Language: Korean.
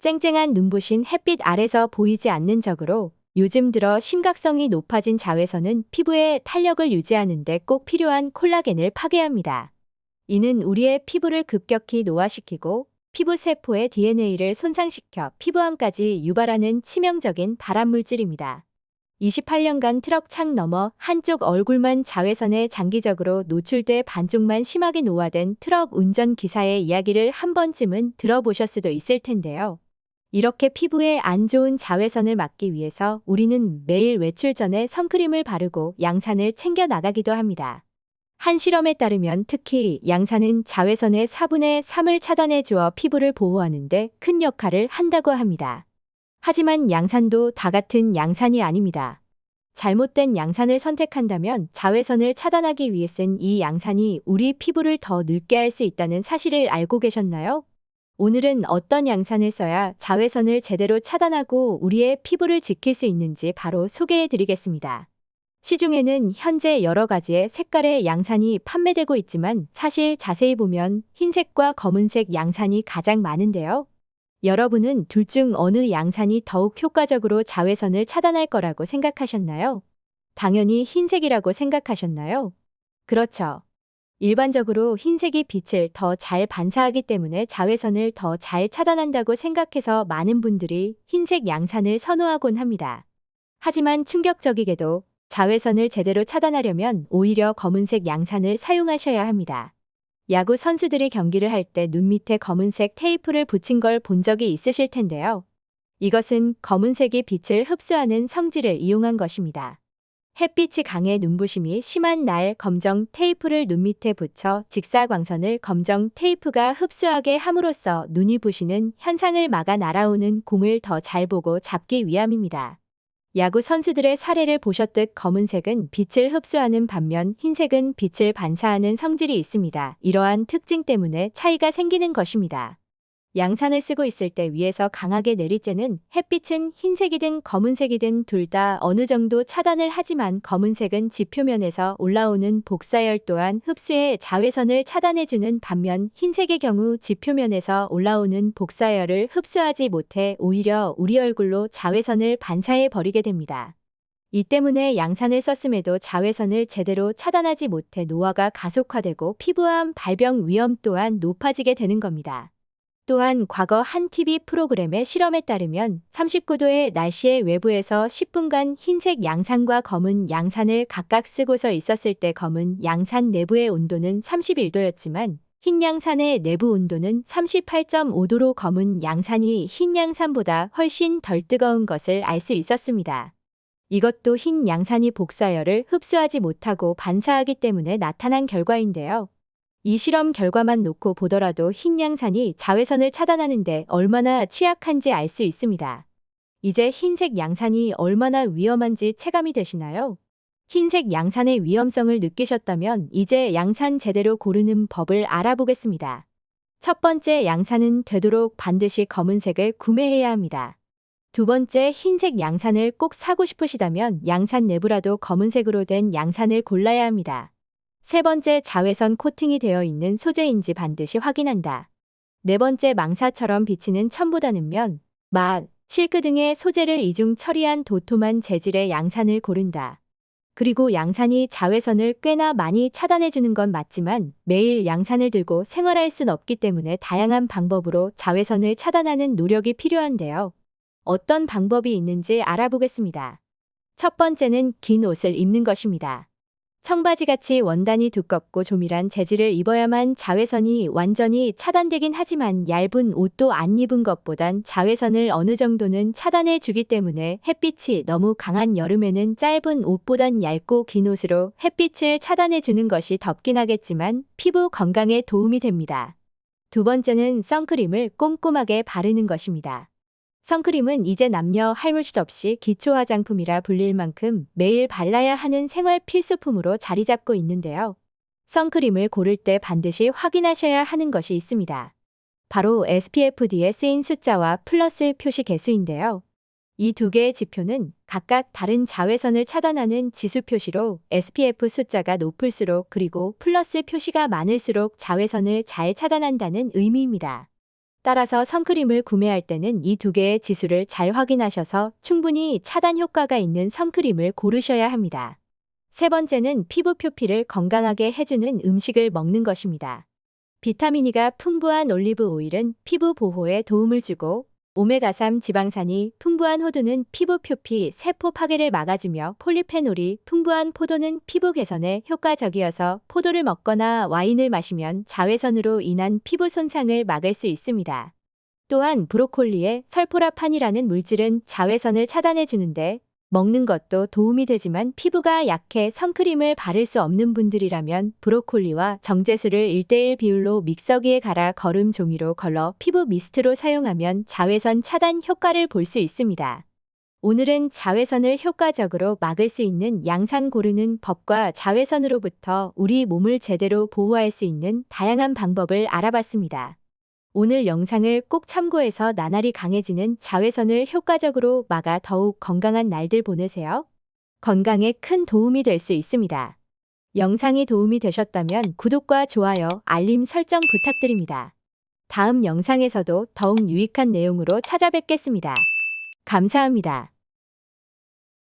쨍쨍한 눈부신 햇빛 아래서 보이지 않는 적으로 요즘 들어 심각성이 높아진 자외선은 피부의 탄력을 유지하는 데 꼭 필요한 콜라겐을 파괴합니다. 이는 우리의 피부를 급격히 노화시키고 피부 세포의 DNA를 손상시켜 피부암까지 유발하는 치명적인 발암물질입니다. 28년간 트럭 창 너머 한쪽 얼굴만 자외선에 장기적으로 노출돼 반쪽만 심하게 노화된 트럭 운전기사의 이야기를 한 번쯤은 들어보셨을 수도 있을 텐데요. 이렇게 피부에 안 좋은 자외선을 막기 위해서 우리는 매일 외출 전에 선크림을 바르고 양산을 챙겨 나가기도 합니다. 한 실험에 따르면 특히 양산은 자외선의 4분의 3을 차단해 주어 피부를 보호하는데 큰 역할을 한다고 합니다. 하지만 양산도 다 같은 양산이 아닙니다. 잘못된 양산을 선택한다면 자외선을 차단하기 위해 쓴 이 양산이 우리 피부를 더 늙게 할 수 있다는 사실을 알고 계셨나요? 오늘은 어떤 양산을 써야 자외선을 제대로 차단하고 우리의 피부를 지킬 수 있는지 바로 소개해 드리겠습니다. 시중에는 현재 여러 가지의 색깔의 양산이 판매되고 있지만 사실 자세히 보면 흰색과 검은색 양산이 가장 많은데요. 여러분은 둘 중 어느 양산이 더욱 효과적으로 자외선을 차단할 거라고 생각하셨나요? 당연히 흰색이라고 생각하셨나요? 그렇죠. 일반적으로 흰색이 빛을 더 잘 반사하기 때문에 자외선을 더 잘 차단한다고 생각해서 많은 분들이 흰색 양산을 선호하곤 합니다. 하지만 충격적이게도 자외선을 제대로 차단하려면 오히려 검은색 양산을 사용하셔야 합니다. 야구 선수들이 경기를 할 때 눈 밑에 검은색 테이프를 붙인 걸 본 적이 있으실 텐데요. 이것은 검은색이 빛을 흡수하는 성질을 이용한 것입니다. 햇빛이 강해 눈부심이 심한 날 검정 테이프를 눈 밑에 붙여 직사광선을 검정 테이프가 흡수하게 함으로써 눈이 부시는 현상을 막아 날아오는 공을 더 잘 보고 잡기 위함입니다. 야구 선수들의 사례를 보셨듯 검은색은 빛을 흡수하는 반면 흰색은 빛을 반사하는 성질이 있습니다. 이러한 특징 때문에 차이가 생기는 것입니다. 양산을 쓰고 있을 때 위에서 강하게 내리쬐는 햇빛은 흰색이든 검은색이든 둘 다 어느 정도 차단을 하지만 검은색은 지표면에서 올라오는 복사열 또한 흡수해 자외선을 차단해주는 반면 흰색의 경우 지표면에서 올라오는 복사열을 흡수하지 못해 오히려 우리 얼굴로 자외선을 반사해 버리게 됩니다. 이 때문에 양산을 썼음에도 자외선을 제대로 차단하지 못해 노화가 가속화되고 피부암 발병 위험 또한 높아지게 되는 겁니다. 또한 과거 한 TV 프로그램의 실험에 따르면 39도의 날씨의 외부에서 10분간 흰색 양산과 검은 양산을 각각 쓰고서 있었을 때 검은 양산 내부의 온도는 31도였지만 흰 양산의 내부 온도는 38.5도로 검은 양산이 흰 양산보다 훨씬 덜 뜨거운 것을 알 수 있었습니다. 이것도 흰 양산이 복사열을 흡수하지 못하고 반사하기 때문에 나타난 결과인데요. 이 실험 결과만 놓고 보더라도 흰 양산이 자외선을 차단하는데 얼마나 취약한지 알 수 있습니다. 이제 흰색 양산이 얼마나 위험한지 체감이 되시나요? 흰색 양산의 위험성을 느끼셨다면 이제 양산 제대로 고르는 법을 알아보겠습니다. 첫 번째, 양산은 되도록 반드시 검은색을 구매해야 합니다. 두 번째, 흰색 양산을 꼭 사고 싶으시다면 양산 내부라도 검은색으로 된 양산을 골라야 합니다. 세 번째, 자외선 코팅이 되어 있는 소재인지 반드시 확인한다. 네 번째, 망사처럼 비치는 천보다는 면, 막, 실크 등의 소재를 이중 처리한 도톰한 재질의 양산을 고른다. 그리고 양산이 자외선을 꽤나 많이 차단해주는 건 맞지만 매일 양산을 들고 생활할 순 없기 때문에 다양한 방법으로 자외선을 차단하는 노력이 필요한데요. 어떤 방법이 있는지 알아보겠습니다. 첫 번째는 긴 옷을 입는 것입니다. 청바지같이 원단이 두껍고 조밀한 재질을 입어야만 자외선이 완전히 차단되긴 하지만 얇은 옷도 안 입은 것보단 자외선을 어느 정도는 차단해 주기 때문에 햇빛이 너무 강한 여름에는 짧은 옷보단 얇고 긴 옷으로 햇빛을 차단해 주는 것이 덥긴 하겠지만 피부 건강에 도움이 됩니다. 두 번째는 선크림을 꼼꼼하게 바르는 것입니다. 선크림은 이제 남녀 할 것 없이 기초 화장품이라 불릴 만큼 매일 발라야 하는 생활 필수품으로 자리 잡고 있는데요. 선크림을 고를 때 반드시 확인하셔야 하는 것이 있습니다. 바로 SPF 뒤에 쓰인 숫자와 플러스 표시 개수인데요. 이 두 개의 지표는 각각 다른 자외선을 차단하는 지수 표시로 SPF 숫자가 높을수록 그리고 플러스 표시가 많을수록 자외선을 잘 차단한다는 의미입니다. 따라서 선크림을 구매할 때는 이 두 개의 지수를 잘 확인하셔서 충분히 차단 효과가 있는 선크림을 고르셔야 합니다. 세 번째는 피부 표피를 건강하게 해주는 음식을 먹는 것입니다. 비타민 E가 풍부한 올리브 오일은 피부 보호에 도움을 주고 오메가3 지방산이 풍부한 호두는 피부 표피, 세포 파괴를 막아주며 폴리페놀이 풍부한 포도는 피부 개선에 효과적이어서 포도를 먹거나 와인을 마시면 자외선으로 인한 피부 손상을 막을 수 있습니다. 또한 브로콜리의 설포라판이라는 물질은 자외선을 차단해 주는데 먹는 것도 도움이 되지만 피부가 약해 선크림을 바를 수 없는 분들이라면 브로콜리와 정제수를 1:1 비율로 믹서기에 갈아 거름 종이로 걸러 피부 미스트로 사용하면 자외선 차단 효과를 볼 수 있습니다. 오늘은 자외선을 효과적으로 막을 수 있는 양산 고르는 법과 자외선으로부터 우리 몸을 제대로 보호할 수 있는 다양한 방법을 알아봤습니다. 오늘 영상을 꼭 참고해서 나날이 강해지는 자외선을 효과적으로 막아 더욱 건강한 날들 보내세요. 건강에 큰 도움이 될 수 있습니다. 영상이 도움이 되셨다면 구독과 좋아요, 알림 설정 부탁드립니다. 다음 영상에서도 더욱 유익한 내용으로 찾아뵙겠습니다. 감사합니다.